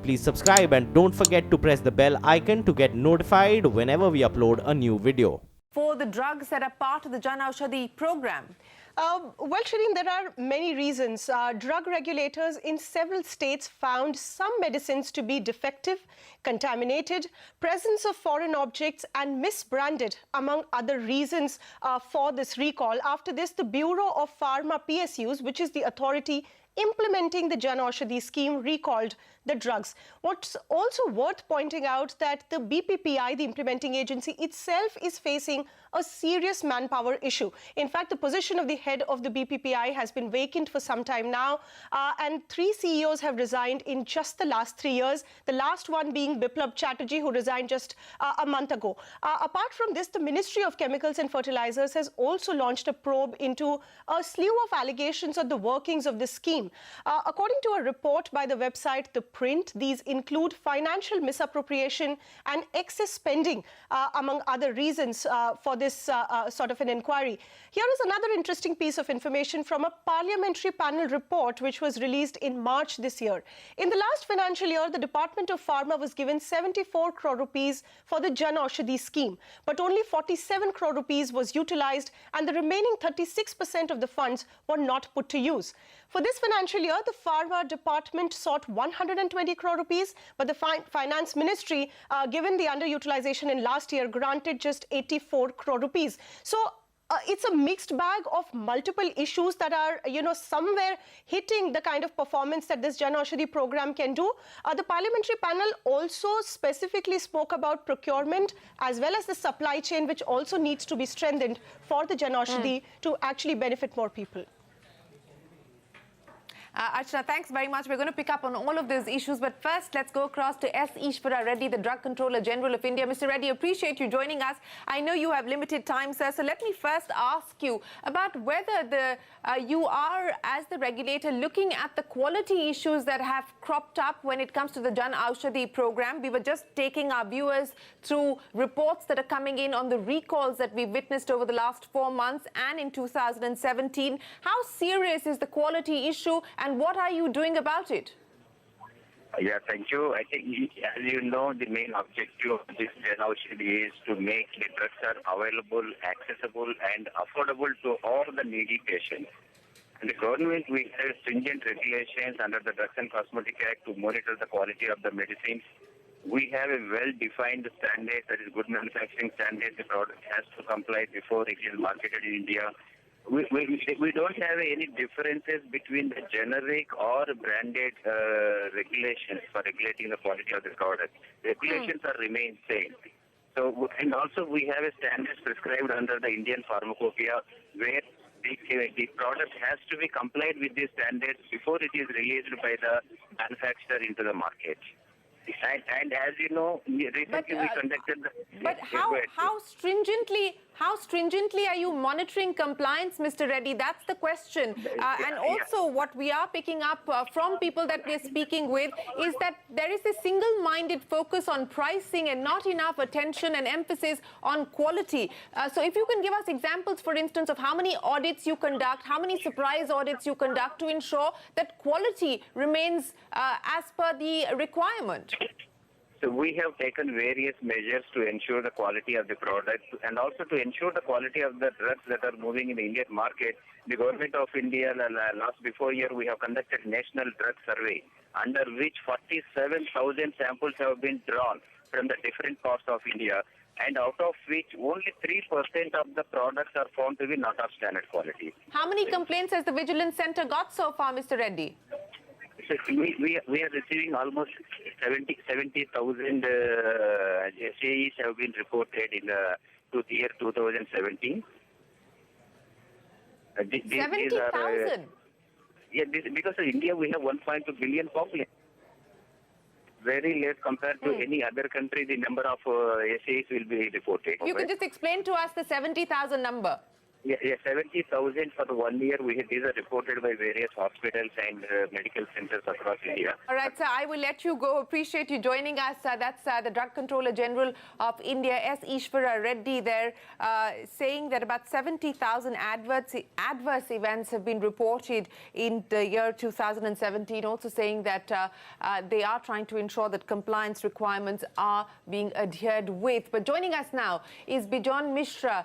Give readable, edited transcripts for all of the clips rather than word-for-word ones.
Please subscribe and don't forget to press the bell icon to get notified whenever we upload a new video. For the drugs that are part of the Aushadhi program? Well, Shireen, there are many reasons. Drug regulators in several states found some medicines to be defective, contaminated, presence of foreign objects and misbranded, among other reasons for this recall. After this, the Bureau of Pharma PSUs, which is the authority implementing the Aushadhi scheme, recalled the drugs. What's also worth pointing out that the BPPI, the implementing agency itself, is facing a serious manpower issue. In fact, the position of the head of the BPPI has been vacant for some time now, and 3 CEOs have resigned in just the last 3 years, the last one being Biplab Chatterjee, who resigned just a month ago. Apart from this, the Ministry of Chemicals and Fertilizers has also launched a probe into a slew of allegations of the workings of this scheme. According to a report by the website The Print, these include financial misappropriation and excess spending, among other reasons for this sort of an inquiry. Here is another interesting piece of information from a parliamentary panel report which was released in March this year. In the last financial year, the Department of Pharma was given 74 crore rupees for the Aushadhi scheme, but only 47 crore rupees was utilized and the remaining 36% of the funds were not put to use. For this financial year, the Pharma Department sought 120 crore rupees, but the Finance Ministry, given the underutilization in last year, granted just 84 crore rupees. So it's a mixed bag of multiple issues that are, somewhere hitting the kind of performance that this Aushadhi program can do. The parliamentary panel also specifically spoke about procurement as well as the supply chain, which also needs to be strengthened for the Aushadhi to actually benefit more people. Archana, thanks very much. We're going to pick up on all of those issues. But first, let's go across to S. Ishvara Reddy, the Drug Controller General of India. Mr. Reddy, appreciate you joining us. I know you have limited time, sir. So let me first ask you about whether you are, as the regulator, looking at the quality issues that have cropped up when it comes to the Aushadhi program. We were just taking our viewers through reports that are coming in on the recalls that we witnessed over the last 4 months and in 2017. How serious is the quality issue? And what are you doing about it? Yeah, thank you. I think, as you know, the main objective of this Aushadhi is to make the drugs are available, accessible, and affordable to all the needy patients. And the government, we have stringent regulations under the Drugs and Cosmetic Act to monitor the quality of the medicines. We have a well-defined standard, that is good manufacturing standard. The product has to comply before it is marketed in India. We don't have any differences between the generic or branded regulations for regulating the quality of the product. Regulations are remain same. So, and also we have a standard prescribed under the Indian Pharmacopoeia where the product has to be complied with these standards before it is released by the manufacturer into the market. And as you know, recently we conducted the... But how stringently are you monitoring compliance, Mr. Reddy? That's the question. And also what we are picking up from people that we're speaking with is that there is a single-minded focus on pricing and not enough attention and emphasis on quality. So if you can give us examples, for instance, of how many audits you conduct, how many surprise audits you conduct to ensure that quality remains as per the requirement. So we have taken various measures to ensure the quality of the product and also to ensure the quality of the drugs that are moving in the Indian market. The Government of India, before year, we have conducted National Drug Survey, under which 47,000 samples have been drawn from the different parts of India, and out of which only 3% of the products are found to be not of standard quality. How many complaints has the Vigilance Center got so far, Mr. Reddy? So we are receiving almost 70,000 SAEs have been reported in the year 2017. 70,000? Yeah, because in India we have 1.2 billion population. Very less compared to any other country, the number of SAEs will be reported. You can just explain to us the 70,000 number. Yeah, 70,000 for the 1 year. These are reported by various hospitals and medical centers across India. All right, sir, I will let you go. Appreciate you joining us. That's the Drug Controller General of India, S. Ishvara Reddy there, saying that about 70,000 adverse events have been reported in the year 2017, also saying that they are trying to ensure that compliance requirements are being adhered with. But joining us now is Bijon Mishra,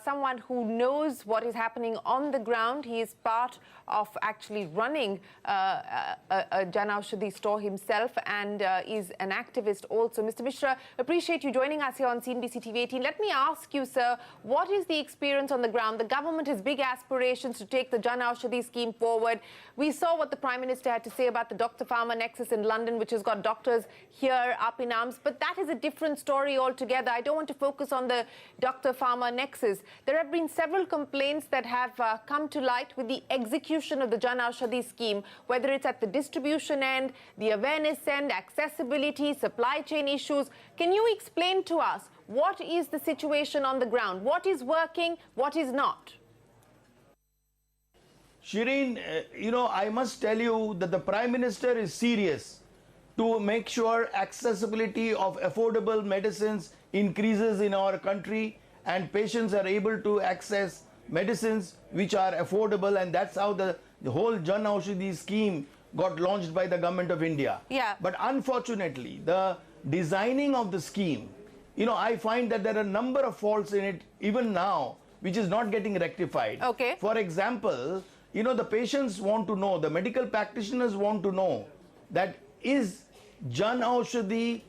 someone who knows what is happening on the ground. He is part of actually running a Jan Aushadhi store himself and is an activist also. Mr. Mishra, appreciate you joining us here on CNBC TV18. Let me ask you, sir, what is the experience on the ground? The government has big aspirations to take the Jan Aushadhi scheme forward. We saw what the Prime Minister had to say about the Doctor-Farmer Nexus in London, which has got doctors here up in arms. But that is a different story altogether. I don't want to focus on the Doctor-Farmer Nexus. There have been several complaints that have come to light with the execution of the Jan Aushadhi scheme, whether it's at the distribution end, the awareness end, accessibility, supply chain issues. Can you explain to us what is the situation on the ground? What is working? What is not? Shireen, I must tell you that the Prime Minister is serious to make sure accessibility of affordable medicines increases in our country and patients are able to access medicines which are affordable, and that's how the whole Jan Aushadhi scheme got launched by the government of India. Yeah. But unfortunately, the designing of the scheme, I find that there are a number of faults in it even now, which is not getting rectified. Okay. For example, the patients want to know, the medical practitioners want to know that is Jan Aushadhi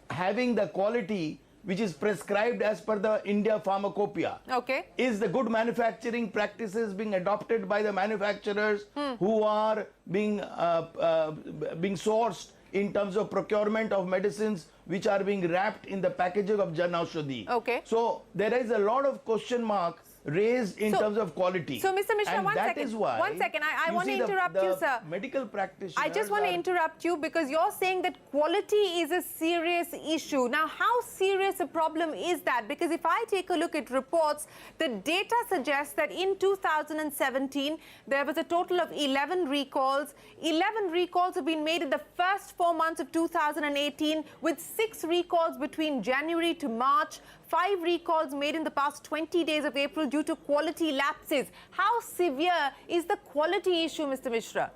having the quality which is prescribed as per the India Pharmacopoeia. Okay. Is the good manufacturing practices being adopted by the manufacturers who are being sourced in terms of procurement of medicines which are being wrapped in the packaging of Jan Aushadhi? Okay. So there is a lot of question mark raised in terms of quality. So, Mr. Mishra, and one that second. is why One second. I want to interrupt you, sir. Medical practitioners. I just want to interrupt you because you're saying that quality is a serious issue. Now, how serious a problem is that? Because if I take a look at reports, the data suggests that in 2017, there was a total of 11 recalls. 11 recalls have been made in the first 4 months of 2018, with 6 recalls between January to March. 5 recalls made in the past 20 days of April due to quality lapses. How severe is the quality issue, Mr. Mishra?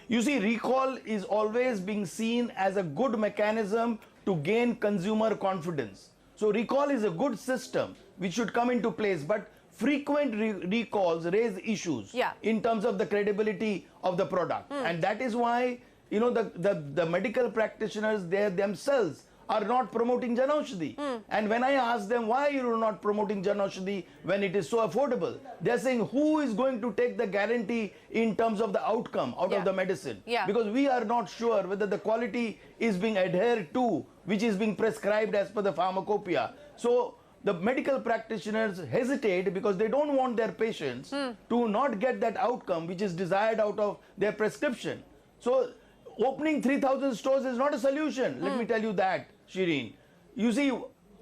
You see, recall is always being seen as a good mechanism to gain consumer confidence. So recall is a good system which should come into place, but frequent recalls raise issues in terms of the credibility of the product. And that is why, the medical practitioners, they themselves are not promoting Jan Aushadhi. And when I ask them why you are not promoting Jan Aushadhi when it is so affordable, they are saying who is going to take the guarantee in terms of the outcome out of the medicine? Because we are not sure whether the quality is being adhered to, which is being prescribed as per the pharmacopoeia. So the medical practitioners hesitate because they don't want their patients to not get that outcome which is desired out of their prescription. So opening 3,000 stores is not a solution. Let me tell you that, Shireen. You see,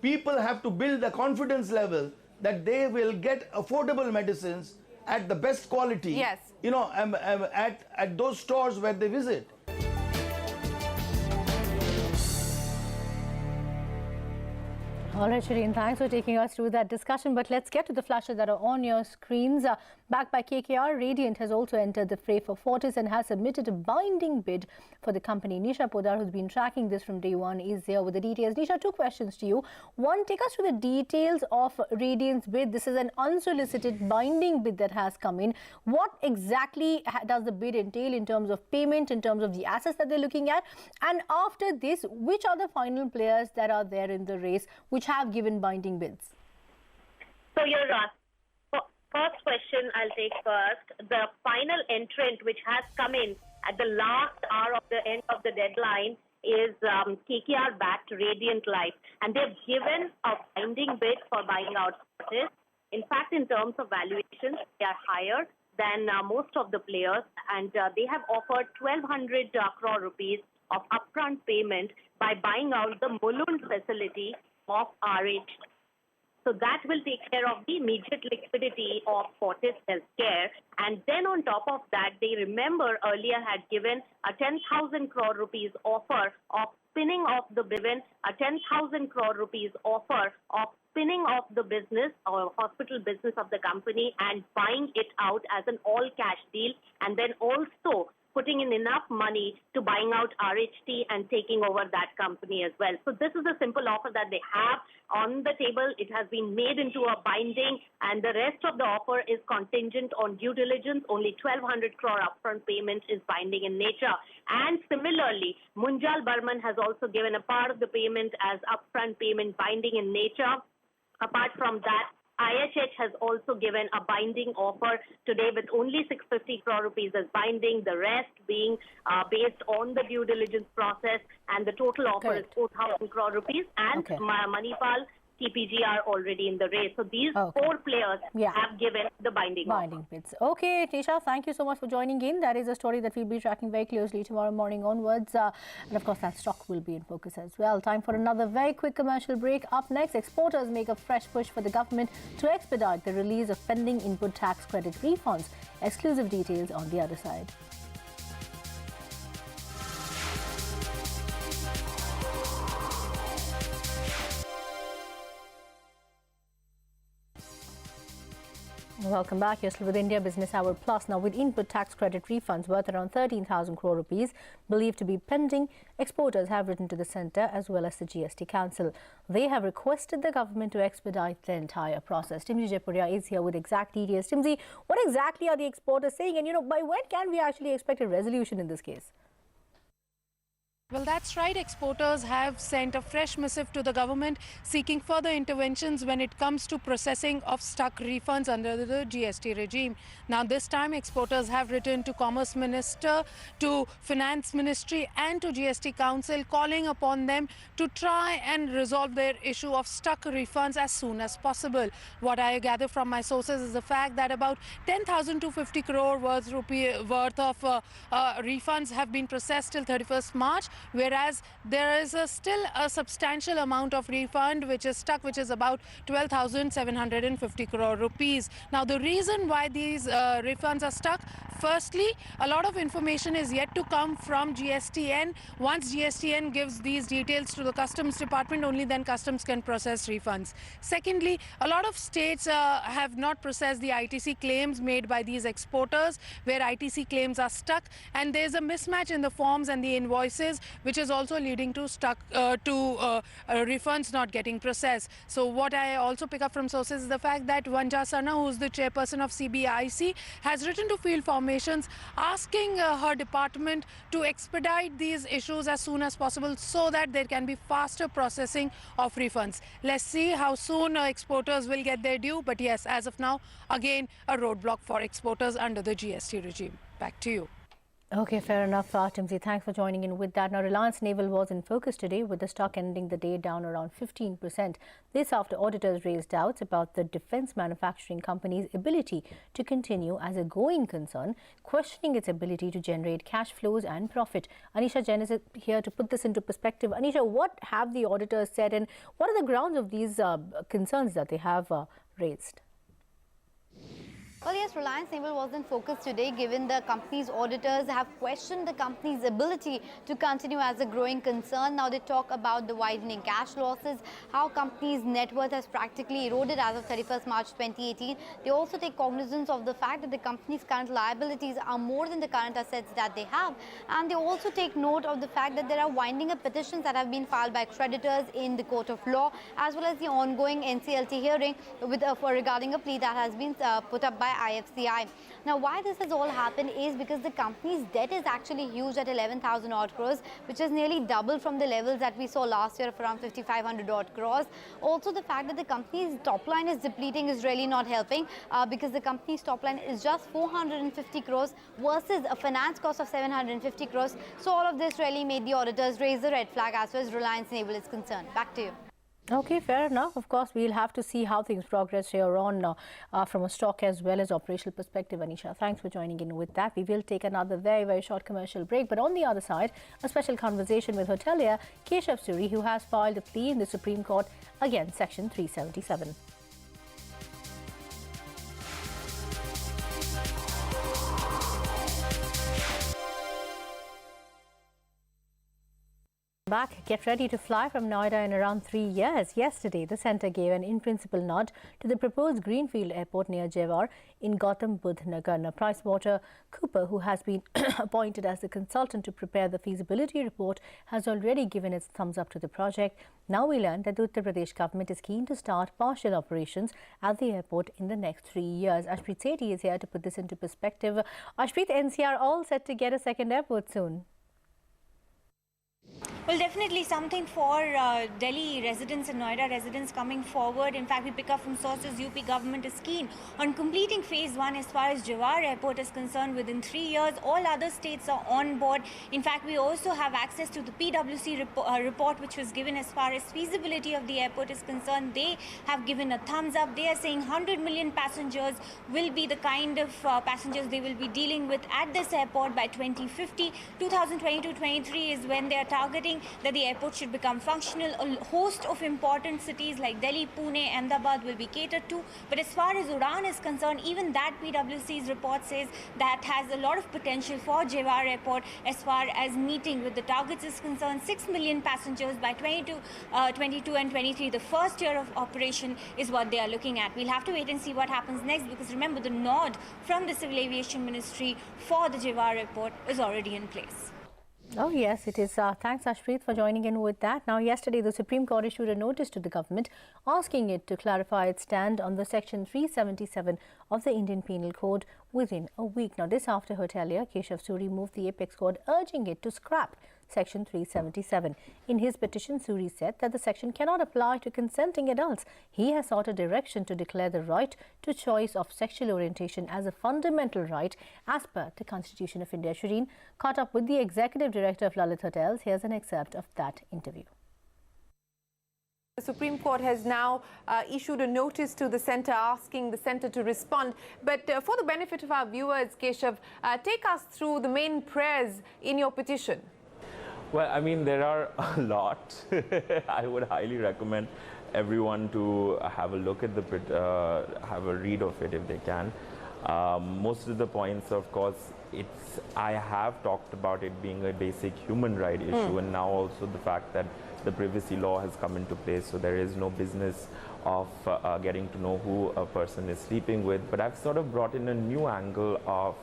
people have to build the confidence level that they will get affordable medicines at the best quality, at those stores where they visit. All right, Shireen, thanks for taking us through that discussion. But let's get to the flashes that are on your screens. Backed by KKR, Radiant has also entered the fray for Fortis and has submitted a binding bid for the company. Nisha Podar, who's been tracking this from day one, is here with the details. Nisha, 2 questions to you. One, take us through the details of Radiant's bid. This is an unsolicited binding bid that has come in. What exactly does the bid entail in terms of payment, in terms of the assets that they're looking at? And after this, which are the final players that are there in the race which have given binding bids? So your first question I'll take first. The final entrant which has come in at the last hour of the end of the deadline is KKR-backed Radiant Life, and they've given a binding bid for buying out Fortis. In fact, in terms of valuations, they are higher than most of the players, and they have offered 1,200 crore rupees of upfront payment by buying out the Mulund facility of RH. So that will take care of the immediate liquidity of Fortis Healthcare. And then on top of that, they remember earlier had given a 10,000 crore rupees offer of spinning off the given a 10,000 crore rupees offer of spinning off the business or hospital business of the company and buying it out as an all-cash deal, and then also putting in enough money to buying out RHT and taking over that company as well. So this is a simple offer that they have on the table. It has been made into a binding, and the rest of the offer is contingent on due diligence. Only 1,200 crore upfront payment is binding in nature. And similarly, Munjal Burman has also given a part of the payment as upfront payment binding in nature. Apart from that, IHH has also given a binding offer today with only 650 crore rupees as binding, the rest being based on the due diligence process, and the total offer is 4,000 crore rupees, and Manipal, TPG are already in the race. So these four players have given the binding bids. Okay, Tisha, thank you so much for joining in. That is a story that we'll be tracking very closely tomorrow morning onwards. And of course, that stock will be in focus as well. Time for another very quick commercial break. Up next, exporters make a fresh push for the government to expedite the release of pending input tax credit refunds. Exclusive details on the other side. Welcome back. You're still with India Business Hour Plus. Now, with input tax credit refunds worth around 13,000 crore rupees believed to be pending, exporters have written to the centre as well as the GST Council. They have requested the government to expedite the entire process. Timji Japuria is here with exact details. Timji, what exactly are the exporters saying? And, by when can we actually expect a resolution in this case? Well, that's right. Exporters have sent a fresh missive to the government seeking further interventions when it comes to processing of stuck refunds under the GST regime. Now, this time, exporters have written to Commerce Minister, to Finance Ministry and to GST Council, calling upon them to try and resolve their issue of stuck refunds as soon as possible. What I gather from my sources is the fact that about 10,250 crore worth of refunds have been processed till 31st March. Whereas there is still a substantial amount of refund which is stuck, which is about 12,750 crore rupees. Now, the reason why these refunds are stuck, firstly, a lot of information is yet to come from GSTN. Once GSTN gives these details to the Customs Department, only then Customs can process refunds. Secondly, a lot of states have not processed the ITC claims made by these exporters, where ITC claims are stuck, and there's a mismatch in the forms and the invoices, which is also leading to refunds not getting processed. So what I also pick up from sources is the fact that Vanja Sana, who is the chairperson of CBIC, has written to field formations asking her department to expedite these issues as soon as possible so that there can be faster processing of refunds. Let's see how soon exporters will get their due. But yes, as of now, again, a roadblock for exporters under the GST regime. Back to you. Okay, fair enough, Timsi. Thanks for joining in with that. Now, Reliance Naval was in focus today, with the stock ending the day down around 15%. This after auditors raised doubts about the defence manufacturing company's ability to continue as a going concern, questioning its ability to generate cash flows and profit. Anisha Jain is here to put this into perspective. Anisha, what have the auditors said, and what are the grounds of these concerns that they have raised? Well, yes, Reliance Naval was in focus today, given the company's auditors have questioned the company's ability to continue as a growing concern. Now they talk about the widening cash losses, how company's net worth has practically eroded as of 31st March 2018. They also take cognizance of the fact that the company's current liabilities are more than the current assets that they have. And they also take note of the fact that there are winding up petitions that have been filed by creditors in the court of law, as well as the ongoing NCLT hearing regarding a plea that has been put up by IFCI. Now, why this has all happened is because the company's debt is actually huge at 11,000 odd crores, which is nearly double from the levels that we saw last year of around 5,500 odd crores. Also, the fact that the company's top line is depleting is really not helping because the company's top line is just 450 crores versus a finance cost of 750 crores. So all of this really made the auditors raise the red flag as far as Reliance Naval is concerned. Back to you. Okay, fair enough. Of course, we'll have to see how things progress here on from a stock as well as operational perspective. Anisha, thanks for joining in with that. We will take another very, very short commercial break. But on the other side, a special conversation with hotelier Keshav Suri, who has filed a plea in the Supreme Court against Section 377. Back, get ready to fly from Noida in around 3 years. Yesterday, the centre gave an in-principle nod to the proposed greenfield airport near Jewar in Gautam Budh Nagar. Now, PricewaterhouseCoopers, who has been appointed as the consultant to prepare the feasibility report, has already given its thumbs up to the project. Now we learn that the Uttar Pradesh government is keen to start partial operations at the airport in the next 3 years. Ashpreet Sethi is here to put this into perspective. Ashpreet, NCR all set to get a second airport soon. Well, definitely something for Delhi residents and Noida residents coming forward. In fact, we pick up from sources UP government is keen on completing phase 1 as far as Jewar airport is concerned within 3 years. All other states are on board. In fact, we also have access to the PwC report which was given as far as feasibility of the airport is concerned. They have given a thumbs up. They are saying 100 million passengers will be the kind of passengers they will be dealing with at this airport by 2050. 2022-23 is when they are targeting that the airport should become functional. A host of important cities like Delhi, Pune, Ahmedabad will be catered to. But as far as Udan is concerned, even that PwC's report says that has a lot of potential for Jewar airport as far as meeting with the targets is concerned. 6 million passengers by 22 and 23. The first year of operation is what they are looking at. We'll have to wait and see what happens next, because remember, the nod from the Civil Aviation Ministry for the Jewar airport is already in place. Oh yes, it is. Thanks Ashpreet for joining in with that. Now yesterday the Supreme Court issued a notice to the government asking it to clarify its stand on the section 377 of the Indian Penal Code within a week. Now this after hotelier Keshav Suri moved the apex court urging it to scrap section 377. In his petition, Suri said that the section cannot apply to consenting adults. He has sought a direction to declare the right to choice of sexual orientation as a fundamental right as per the Constitution of India. Shireen caught up with the Executive Director of Lalit Hotels. Here's an excerpt of that interview. The Supreme Court has now issued a notice to the centre asking the centre to respond. But for the benefit of our viewers, Keshav, take us through the main prayers in your petition. Well, I mean, there are a lot. I would highly recommend everyone to have a look at have a read of it if they can. Most of the points, of course, I have talked about it being a basic human right issue, and now also the fact that the privacy law has come into place, so there is no business of getting to know who a person is sleeping with. But I've sort of brought in a new angle of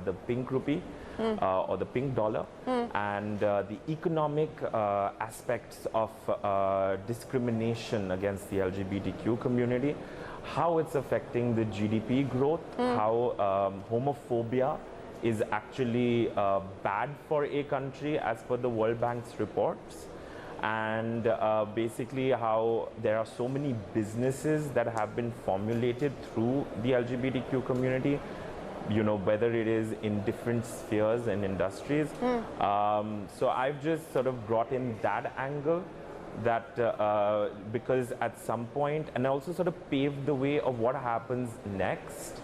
the pink rupee or the pink dollar and the economic aspects of discrimination against the LGBTQ community, how it's affecting the GDP growth, how homophobia is actually bad for a country as per the World Bank's reports, and basically how there are so many businesses that have been formulated through the LGBTQ community, you know, whether it is in different spheres and industries. So I've just sort of brought in that angle, that because at some point, and also sort of paved the way of what happens next.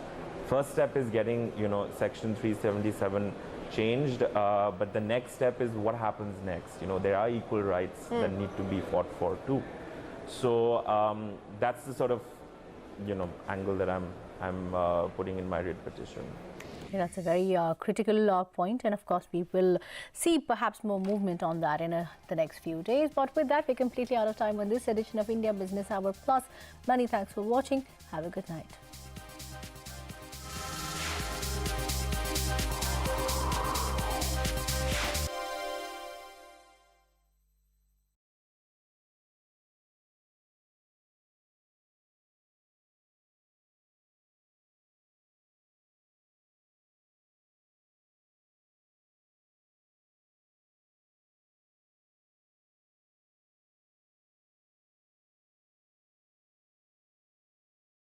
First step is getting, you know, section 377 changed, but the next step is what happens next. You know, there are equal rights that need to be fought for too. So that's the sort of, you know, angle that I'm putting in my writ petition. Yeah, that's a very critical point, and of course we will see perhaps more movement on that in the next few days. But with that, we're completely out of time on this edition of India Business Hour Plus. Many thanks for watching. Have a good night.